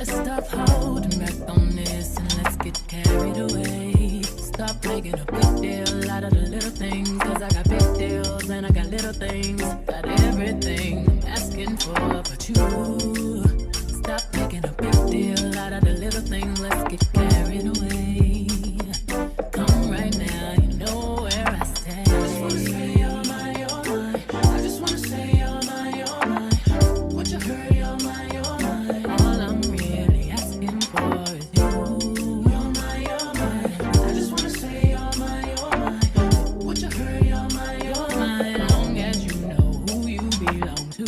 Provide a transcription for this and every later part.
Let's stop holding back on this and let's get carried away. Stop making a big deal out of the little things, cause I got big deals and I got little things. Got everything I'm asking for but you. Stop making a big deal out of the little things, let's get carried away. Come right now, you know where I stand. I just wanna say you're mine, you're mine. I just wanna say you're mine, you're mine. Would you hurry, you're mine, you're mine. All I'm really asking for is you. You're mine, you're mine. I just wanna say you're mine, you're mine. Would you hurry, you're mine, you're mine. Long as you know who you belong to.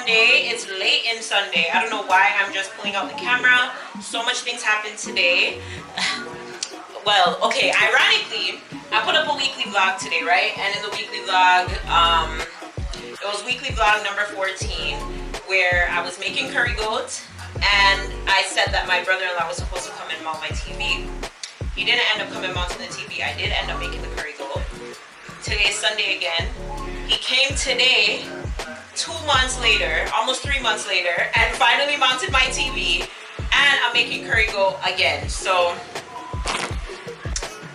It's late in Sunday. I don't know why I'm just pulling out the camera. So much things happened today. Well, okay, ironically, I put up a weekly vlog today, right? And in the weekly vlog, it was weekly vlog number 14, where I was making curry goat, and I said that my brother-in-law was supposed to come and mount my TV. He didn't end up coming mounting the TV. I did end up making the curry goat. Today is Sunday again. He came today, 2 months later, almost 3 months later, and finally mounted my TV, and I'm making curry goat again. So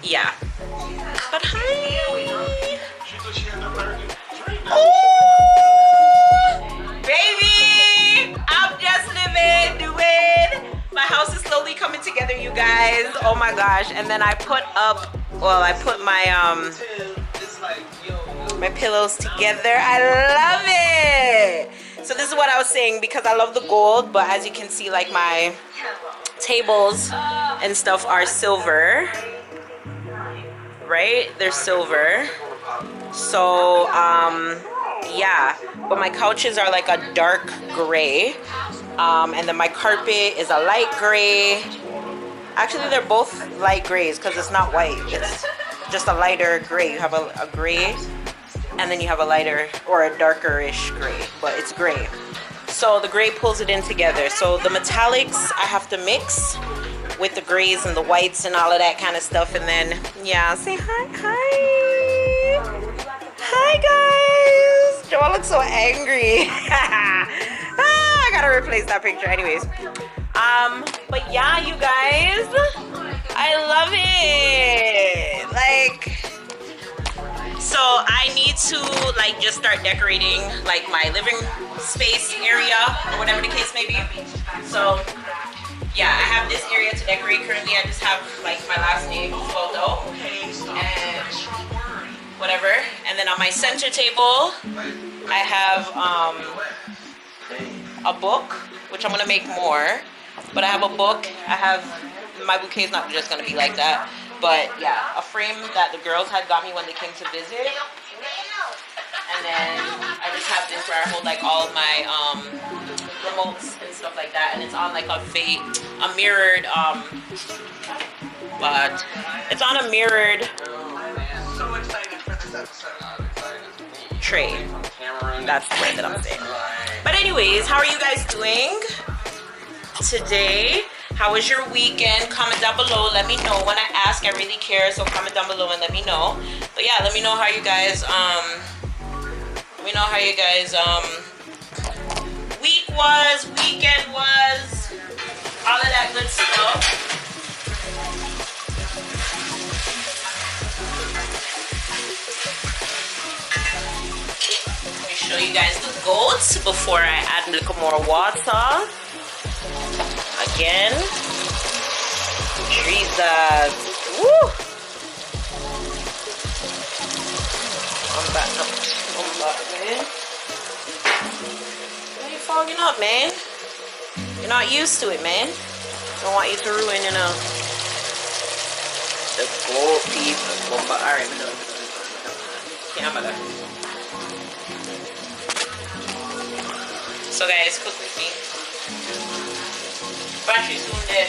yeah, but hi. Ooh, baby, I'm just living, doing. My house is slowly coming together, you guys. Oh my gosh. And then I put up, well, I put my my pillows together. I love it. So this is what I was saying, because I love the gold, but as you can see, like, my tables and stuff are silver, right? They're silver. So yeah, but my couches are like a dark gray, and then my carpet is a light gray. Actually, they're both light grays because it's not white, it's just a lighter gray. You have a gray, and then you have a lighter or a darker-ish gray, but it's gray. So the gray pulls it in together. So the metallics I have to mix with the grays and the whites and all of that kind of stuff. And then, yeah, say hi. Hi, guys. Joel looks so angry. I gotta replace that picture anyways. But yeah, you guys, I love it. Like, so I need to, like, just start decorating, like, my living space area or whatever the case may be. So yeah, I have this area to decorate. Currently I just have, like, my last name photo and whatever. And then on my center table I have a book, which I'm gonna make more, but I have a book. I have, my bouquet is not just gonna be like that, but yeah, a frame that the girls had got me when they came to visit. And then I just have this where I hold, like, all of my remotes and stuff like that, and it's on, like, a mirrored but it's on a mirrored tray. That's the word that I'm saying. But anyways, how are you guys doing today? How was your weekend? Comment down below. Let me know. When I ask, I really care, so comment down below and let me know. But yeah, let me know how you guys week was, weekend was. you guys the goats before I add a little more water. Again. Jesus. Woo! I'm back up. I'm back, man. Why are you fogging up, man? You're not used to it, man. Don't want you to ruin, you know, the gold piece. Alright, camera. So guys, cook with me. Battery soon there.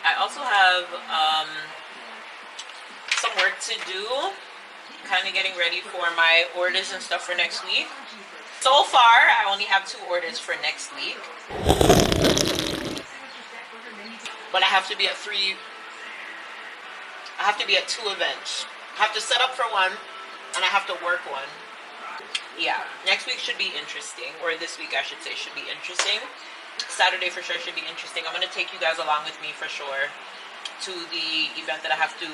I also have some work to do, kind of getting ready for my orders and stuff for next week. So far, I only have 2 orders for next week, but I have to be at 3. I have to be at 2 events. I have to set up for one, and I have to work one. Yeah, next week should be interesting, or this week I should say should be interesting. Saturday for sure should be interesting. I'm going to take you guys along with me for sure to the event that I have to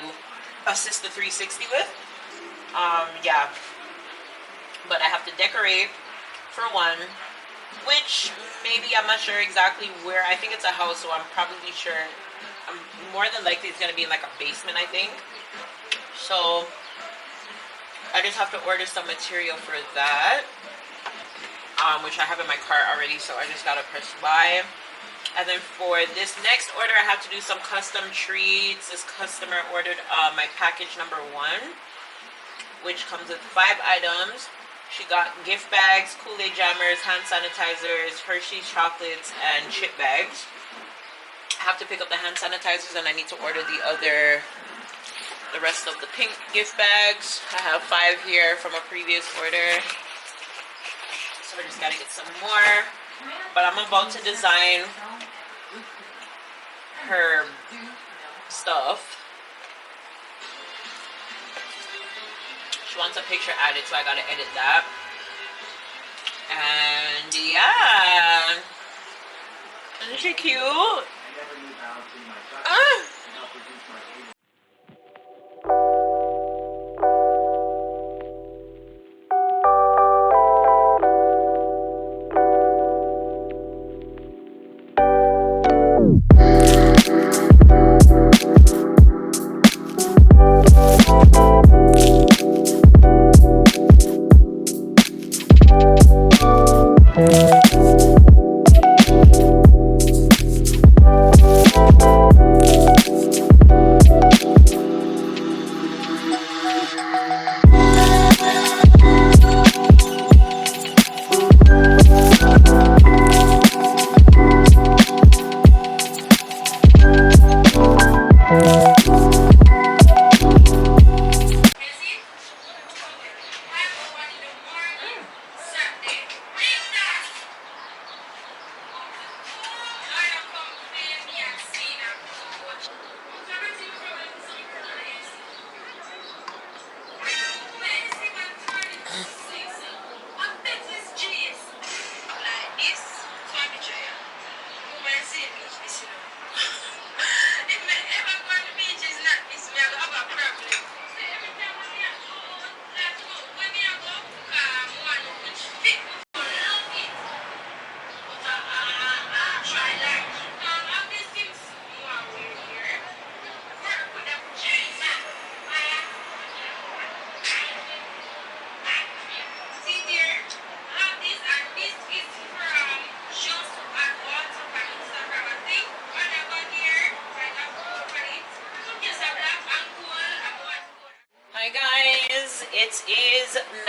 assist the 360 with. Yeah, but I have to decorate for one, which maybe I'm not sure exactly where. I think it's a house, so I'm probably sure, I'm more than likely it's going to be in like a basement, I think. So I just have to order some material for that, which I have in my cart already, so I just gotta press buy. And then for this next order, I have to do some custom treats. This customer ordered my package number 1, which comes with 5 items. She got gift bags, Kool-Aid jammers, hand sanitizers, Hershey's chocolates, and chip bags. I have to pick up the hand sanitizers, and I need to order the rest of the pink gift bags. I have 5 here from a previous order, so I just gotta get some more. But I'm about to design her stuff. She wants a picture added, so I gotta edit that. And yeah, isn't she cute?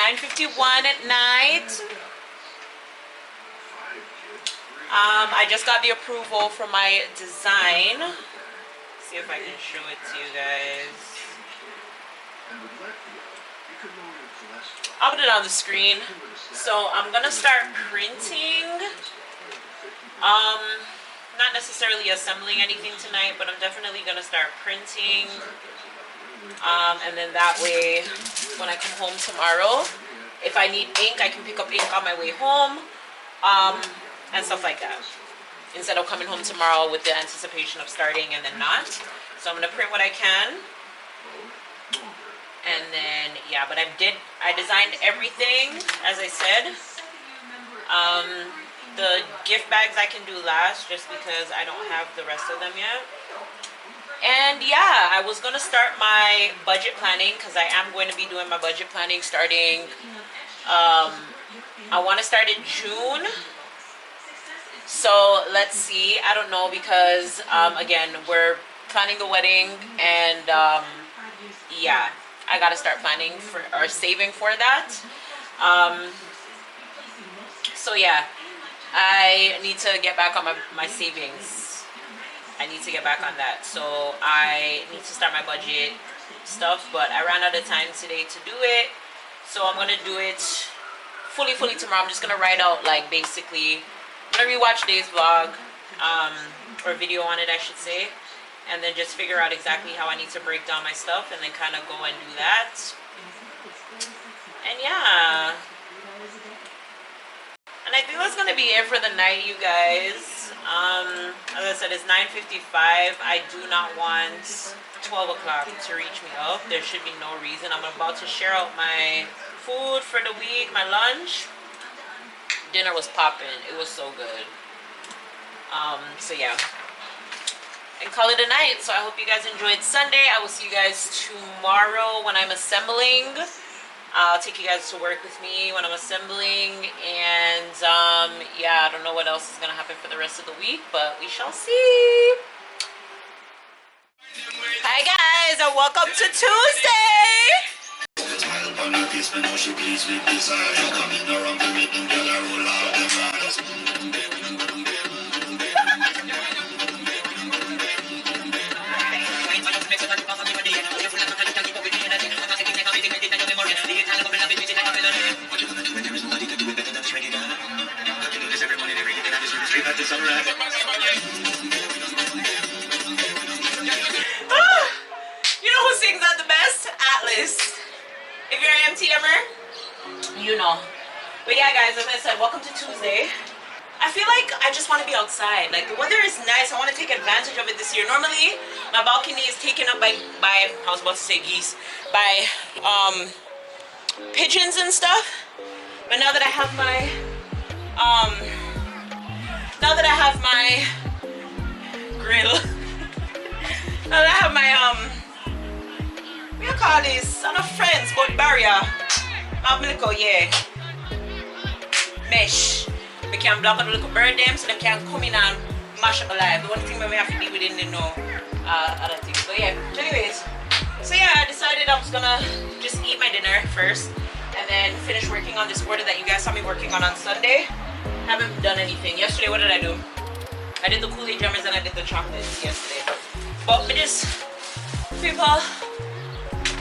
9:51 at night. I just got the approval for my design. See if I can show it to you guys. I'll put it on the screen. So I'm gonna start printing. Not necessarily assembling anything tonight, but I'm definitely gonna start printing. And then that way, when I come home tomorrow, if I need ink, I can pick up ink on my way home, and stuff like that. Instead of coming home tomorrow with the anticipation of starting and then not. So I'm gonna print what I can. And then, yeah, but I designed everything, as I said. The gift bags I can do last, just because I don't have the rest of them yet. And yeah, I was gonna start my budget planning, because I am going to be doing my budget planning starting, I want to start in June. So let's see, I don't know, because again, we're planning the wedding, and yeah, I gotta start planning for, or saving for that. So yeah, I need to get back on my savings. I need to get back on that. So I need to start my budget stuff, but I ran out of time today to do it. So I'm gonna do it fully tomorrow. I'm just gonna write out, like, basically, I'm gonna rewatch Day's vlog, or video on it, I should say, and then just figure out exactly how I need to break down my stuff, and then kind of go and do that. And yeah, and I think that's gonna be it for the night, you guys. As I said, it's 9:55. I do not want 12 o'clock to reach me up. There should be no reason. I'm about to share out my food for the week, my lunch. Dinner was popping. It was so good. So yeah, and call it a night. So I hope you guys enjoyed Sunday. I will see you guys tomorrow when I'm assembling. I'll take you guys to work with me when I'm assembling, and yeah, I don't know what else is gonna happen for the rest of the week, but we shall see. Hi guys, and welcome to Tuesday. You know who sings that the best? Atlas. If you're an MTMer, you know. But yeah, guys, as I said, welcome to Tuesday. I feel like I just want to be outside. Like, the weather is nice. I want to take advantage of it this year. Normally, my balcony is taken up by I was about to say geese, by pigeons and stuff. But now that I have my grill, now that I have my what do you call this? I'm not friends, but barrier. Yeah, mesh. We can block out the little bird them so they can come in and mash up alive. The only thing we have to deal with in the other things. So yeah, anyways. So yeah, I decided I was gonna just eat my dinner first and then finish working on this order that you guys saw me working on Sunday. Haven't done anything. Yesterday, what did I do? I did the Kool-Aid jammers and I did the chocolates yesterday. But with this, people,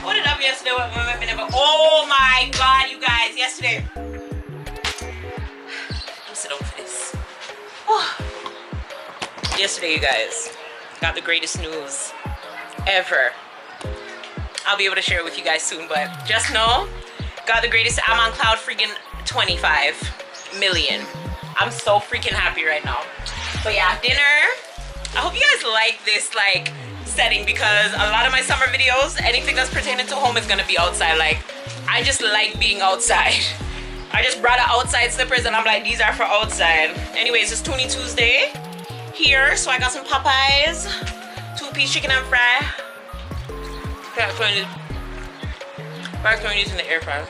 what did I have yesterday? Oh my god, you guys, yesterday. Sit down for this. Oh. Yesterday, you guys, got the greatest news ever. I'll be able to share it with you guys soon, but just know, got the greatest. I'm on cloud freaking 25 million. I'm so freaking happy right now. So yeah, dinner. I hope you guys like this like setting, because a lot of my summer videos, anything that's pertaining to home is gonna be outside. Like, I just like being outside. I just brought out outside slippers and I'm like, these are for outside. Anyways, it's Toonie Tuesday here. So I got some Popeyes, 2-piece chicken and fry. I'm throwing these in the air fryer.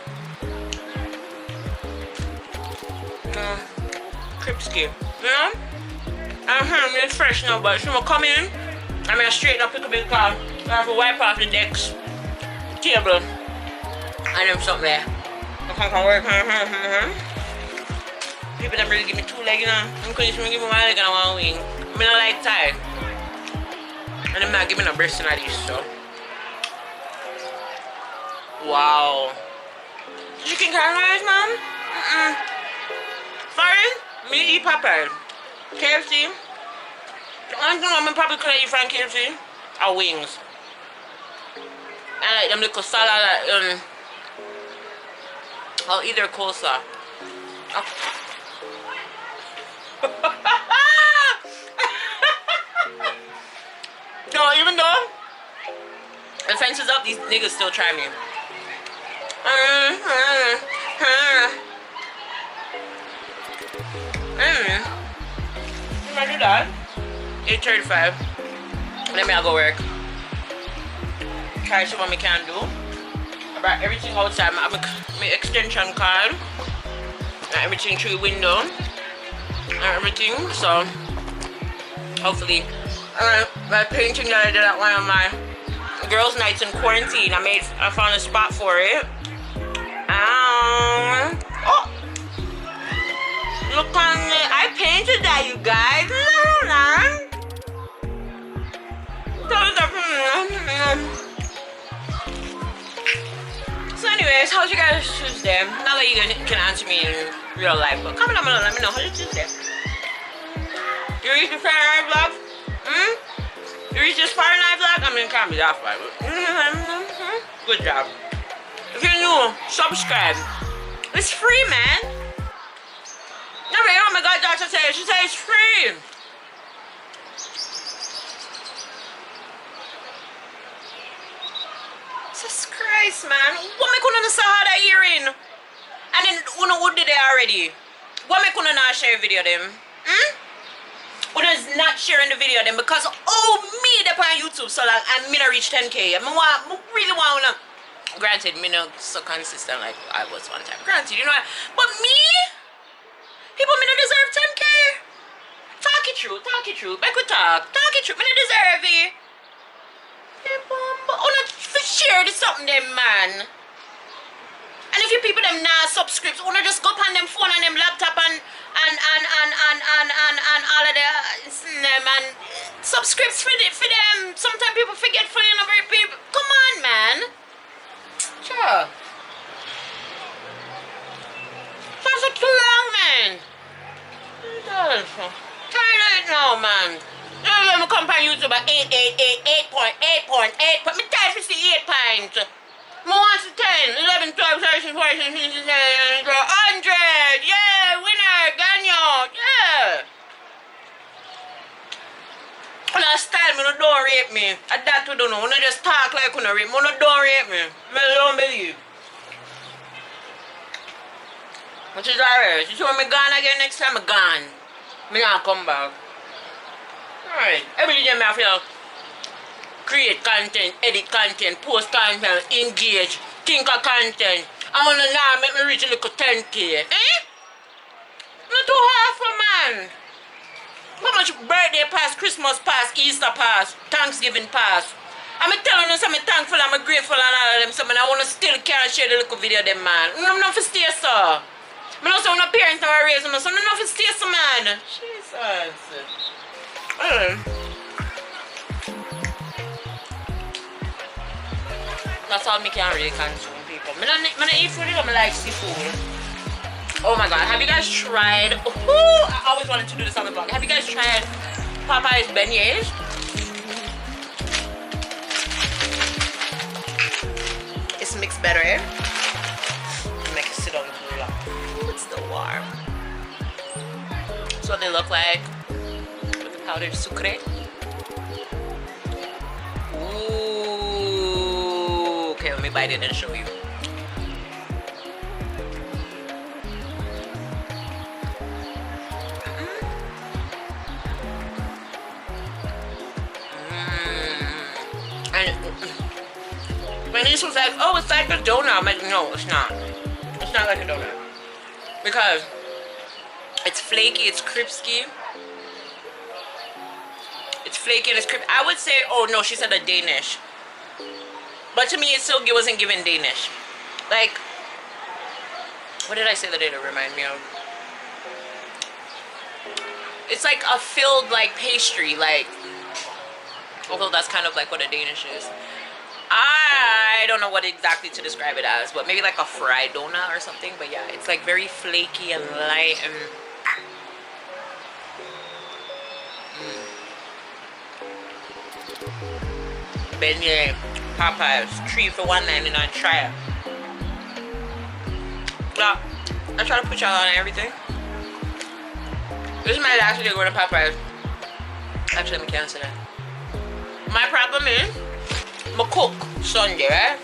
Kripski. You know? It's fresh now, but she will come in. I'm gonna straighten up a little bit because I have to wipe off the decks, the table, and then something there. can work. People that really give me 2 legs, you know. I'm going to give me 1 leg and 1 wing. I mean, I like tie. And I'm not giving a breast in this, so. Wow. Chicken caramelize, mom? Foreign? Me eat Popeye. KFC. The only thing I'm probably gonna eat from KFC are wings. I like them little salad. I'll eat their coleslaw. Oh. No, even though the fence is up, these niggas still try me. I do that. 8:35. Let me I'll go work. Try to see what we can do. I brought everything outside. I have my extension cord. And everything through the window. And everything. So hopefully. My painting that I did at one of my girls' nights in quarantine. I found a spot for it. Oh, look on it. I painted that, you guys. So anyways, how's your guys' Tuesday? Not that you guys can answer me in real life, but comment down below, let me know how's your Tuesday. You reached the Friday night vlog? You reached this Friday night vlog? I mean, it can't be that far, but good job. If you're new, subscribe. It's free, man. Never hear what my goddaughter say. She says it's free. Jesus Christ, man. What me couldn't say how that hearing? And then who did it already? What me couldn't not share video them? Who is not sharing the video then? Because me they're on YouTube so long and me not reach 10K. I really want to. Granted, me not so consistent like I was one time. Granted, you know what? But me? People me not deserve 10K. Talk it true. Back we talk it true. Me not deserve it. People, not for share this something them, man. And if you people them not subscribe, wanna just go on them phone and them laptop and all of them and subscribe for them. Sometimes people forget for you know very people. Come on, man. Sure. That's too long, man. Tired of it now, man. Let me come on YouTube at 8.8. Me tired to see 8 points. I want to 10, 11, 12, 13, 14, 15, 16, 17, 18, 100. Yeah, winner, ganyo. Yeah. Last time, don't rape me. At that we don't know. You just talk like you don't rape me. Don't rape me. I don't believe. Which is alright. You see when I'm gone again next time, I'm gone. I'm not come back. Alright. Every day I feel create content, edit content, post content, engage, think of content. I want to now make me reach a little 10K. Not too hard for man. How much birthday pass, Christmas pass, Easter pass, Thanksgiving pass. I'm telling you something thankful, I'm grateful and all of them. So I want to still can't share the little video them man. I'm not for stay so. I know some parents are raising me, so I'm not for stay so man. Jesus. That's all me can really consume people. I don't eat food, I like seafood. Oh my god, have you guys tried? I always wanted to do this on the vlog. Have you guys tried Popeye's beignets? It's mixed better, eh? Make it sit on the cooler. Ooh, it's still warm. That's what they look like with the powdered sucre. Ooh, okay, let me bite it and show you. When this was like, oh, it's like a donut. I'm like, no, it's not. It's not like a donut. Because it's flaky, it's crispy. It's flaky and it's crispy. I would say, oh no, she said a Danish. But to me, it still wasn't given Danish. Like, What did I say the day to remind me of? It's like a filled like pastry, like, although that's kind of like what a Danish is. I don't know what exactly to describe it as, but maybe like a fried donut or something. But yeah, it's like very flaky and light and beignet, Popeyes, 3 for $1.99. Try it. Yeah, I try to put y'all on everything. This is my last video going to Popeyes. Actually, let me cancel that. My problem is, I cook Sunday, right?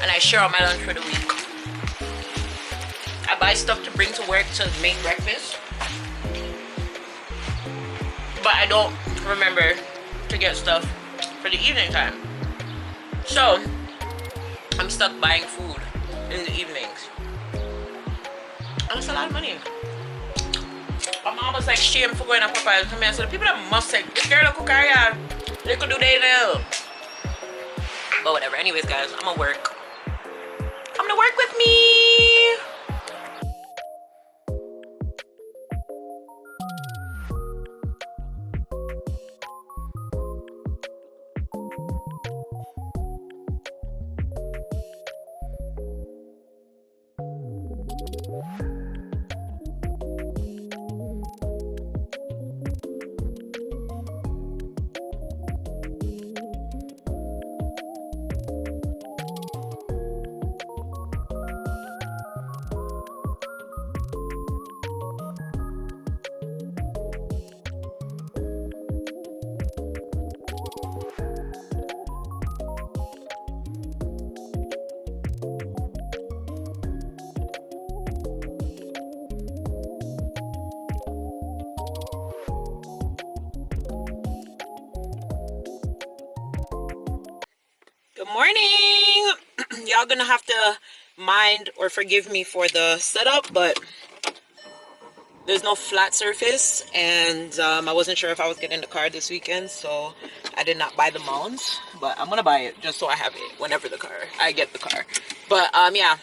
And I share out my lunch for the week. I buy stuff to bring to work to make breakfast. But I don't remember to get stuff for the evening time. So, I'm stuck buying food in the evenings. And it's a lot of money. My mom was like, shame for going to Popeyes. I mean, so the people that must say, this girl cook her yard, they could do they know. But whatever. Anyways, guys, I'm gonna work. Come to work with me. Good morning. Y'all gonna have to mind or forgive me for the setup, but there's no flat surface, and I wasn't sure if I was getting the car this weekend, so I did not buy the mounts, but I'm gonna buy it just so I have it whenever I get the car. But yeah,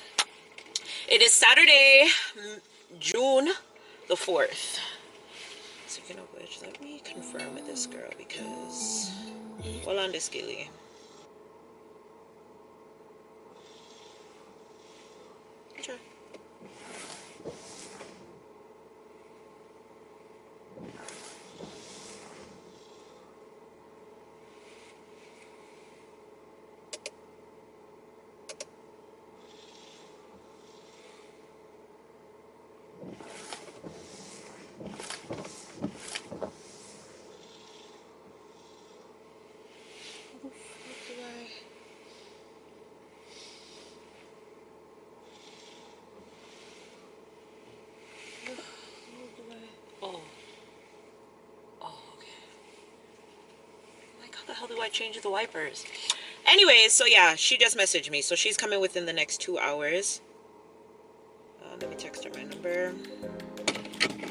it is Saturday, June the 4th. Speaking of which, let me confirm with this girl because, well, on this gilly. Sure. How do I change the wipers? Anyways, so yeah, she just messaged me, so she's coming within the next 2 hours. Let me text her my number.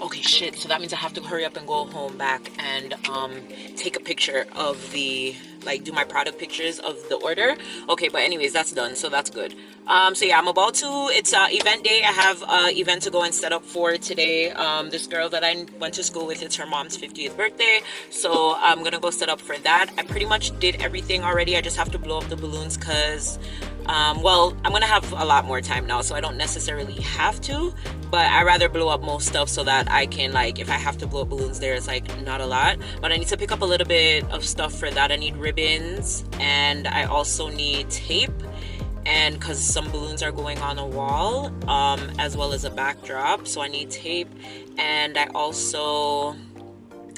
Okay, shit, so that means I have to hurry up and go home back and take a picture of the, like, do my product pictures of the order. Okay, but anyways, that's done, so that's good. So yeah, I'm about to, it's event day. I have an event to go and set up for today. This girl that I went to school with, it's her mom's 50th birthday, so I'm gonna go set up for that. I pretty much did everything already. I just have to blow up the balloons because well, I'm gonna have a lot more time now, so I don't necessarily have to, but I rather blow up most stuff so that I can, like, if I have to blow up balloons there, it's like not a lot. But I need to pick up a little bit of stuff for that. I need ribbons, and I also need tape, and because some balloons are going on a wall, as well as a backdrop, so I need tape. And I also,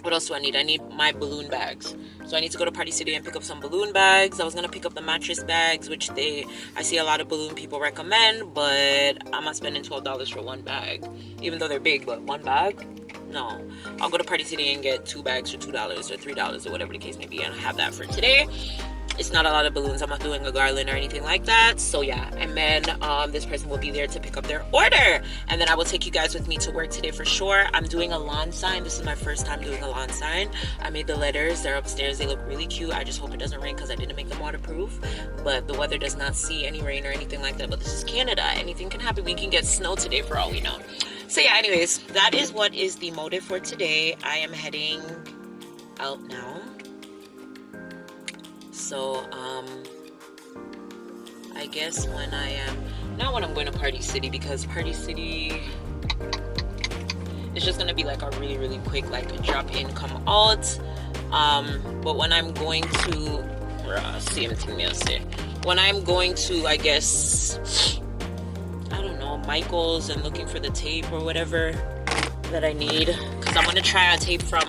what else do I need? I need my balloon bags. So I need to go to Party City and pick up some balloon bags. I was gonna pick up the mattress bags, which I see a lot of balloon people recommend, but I'm not spending $12 for one bag, even though they're big. But one bag, no. I'll go to Party City and get 2 bags for $2 or $3 or whatever the case may be, and have that for today. it's not a lot of balloons. I'm not doing a garland or anything like that. So yeah, and then this person will be there to pick up their order, and then I will take you guys with me to work today for sure. I'm doing a lawn sign. This is my first time doing a lawn sign. I made the letters. They're upstairs. They look really cute. I just hope it doesn't rain because I didn't make them waterproof, but the weather does not see any rain or anything like that. But this is Canada. Anything can happen. We can get snow today for all we know. So yeah, anyways, that is what is the motive for today. I am heading out now. So I guess when I am, not when I'm going to Party City, because Party City is just gonna be like a really quick like a drop in come out. But when I'm going to when I'm going to, I guess, I don't know, Michael's and looking for the tape or whatever that I need, because I'm gonna try a tape from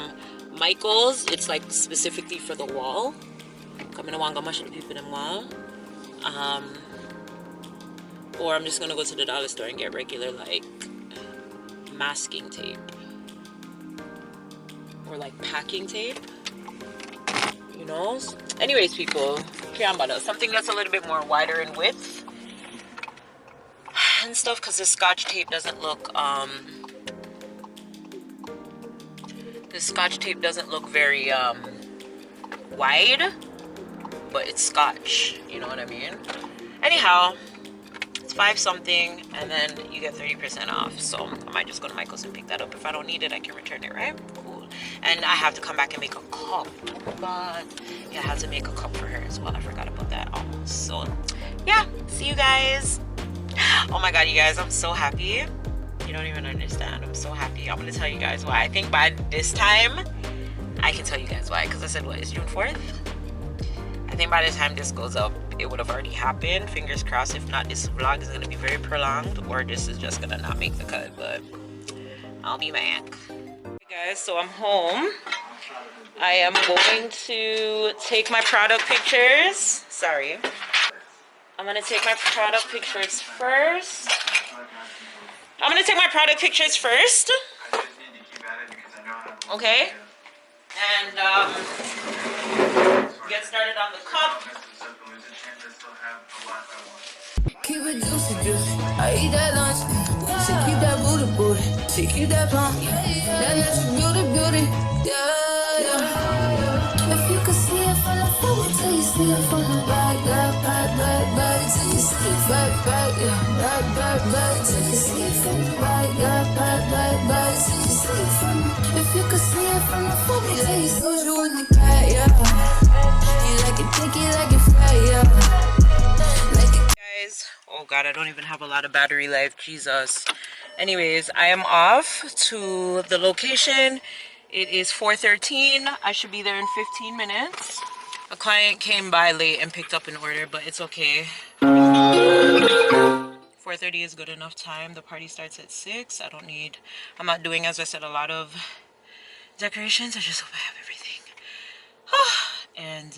Michael's. It's like specifically for the wall. Or I'm just gonna go to the dollar store and get regular like masking tape or like packing tape, you know. Anyways, people, something that's a little bit more wider in width and stuff, because the scotch tape doesn't look very wide, but it's scotch, you know what I mean. Anyhow, it's 5 something, and then you get 30% off. So I might just go to Michael's and pick that up. If I don't need it, I can return it, right? Cool. And I have to come back and make a cup. Oh my god, yeah, I have to make a cup for her as well. I forgot about that almost. So yeah, see you guys. Oh my god, you guys, I'm so happy. You don't even understand. I'm so happy. I'm gonna tell you guys why. I think by this time I can tell you guys why, because I said, what, it's June 4th? I think by the time this goes up, it would have already happened. Fingers crossed. If not, this vlog is going to be very prolonged, or this is just going to not make the cut, but I'll be back. Hey guys, so I'm home. I am going to take my product pictures. Sorry. I'm going to take my product pictures first. Okay. And get started on the cup. Keep it juicy. I eat that lunch. She keep that booty. She keep that plump. That natural beauty. Yeah. If you could see it from the front till you see it from the back. Back till you see it back. Yeah. Back till you see it from the back. Back till you see it from the. If you could see it from the front till you see you in the back. Yeah. You like it thick, you like it fat. Yeah. Oh god, I don't even have a lot of battery life, Jesus. Anyways, I am off to the location. It is 4:13. I should be there in 15 minutes. A client came by late and picked up an order, but it's okay. 4:30 is good enough time. The party starts at 6. I'm not doing, as I said, a lot of decorations. I just hope I have everything. And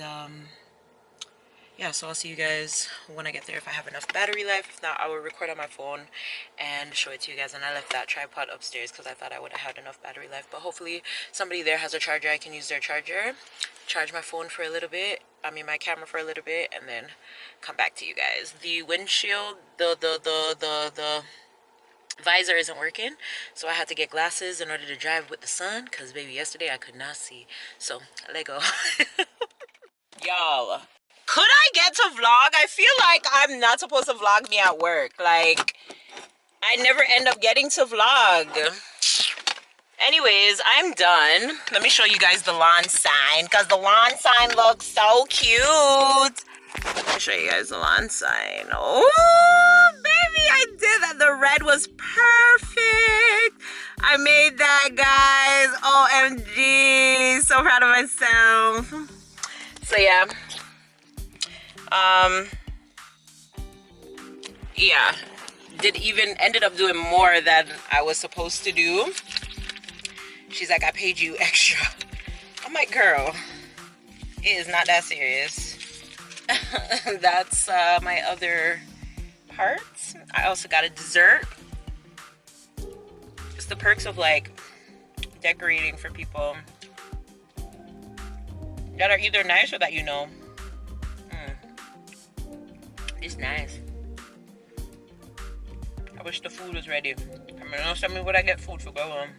yeah, so I'll see you guys when I get there, if I have enough battery life. If not, I will record on my phone and show it to you guys. And I left that tripod upstairs because I thought I would have had enough battery life, but hopefully somebody there has a charger. I can use their charger, charge my phone for a little bit, my camera for a little bit, and then come back to you guys. The windshield, the visor isn't working, so I had to get glasses in order to drive with the sun, because baby, yesterday I could not see. So let go. Y'all, could I get to vlog? I feel like I'm not supposed to vlog me at work. Like, I never end up getting to vlog. Anyways, I'm done. Let me show you guys the lawn sign, because the lawn sign looks so cute. Let me show you guys the lawn sign. Oh, baby, I did that. The red was perfect. I made that, guys. OMG. So proud of myself. So, yeah. Yeah, ended up doing more than I was supposed to do. She's like, I paid you extra. I'm like, girl, it is not that serious. That's my other part. I also got a dessert. It's the perks of like decorating for people that are either nice or that you know. It's nice. I wish the food was ready. I mean, know something would I get food for go home.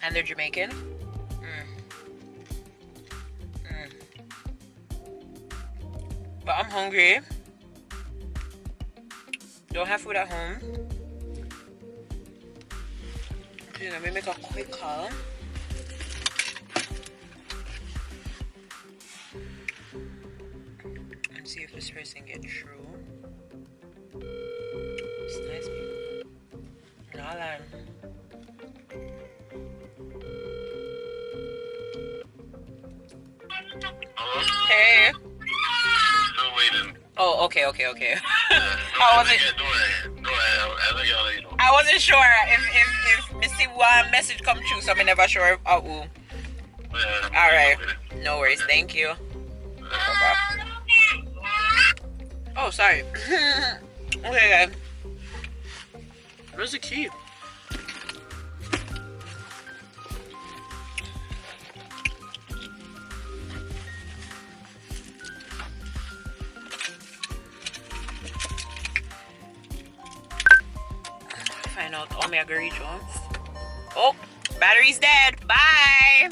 And they're Jamaican. But I'm hungry. Don't have food at home. Okay, let me make a quick call. And see if this person gets through. It's nice people. Not lying. Hey. Still waiting. Oh, okay. I wasn't sure if Missy one message come true, so I'm never sure. All right, no worries. Thank you. Oh, sorry. Okay, guys. Where's the key? Find out all my reach once. Oh, battery's dead. Bye.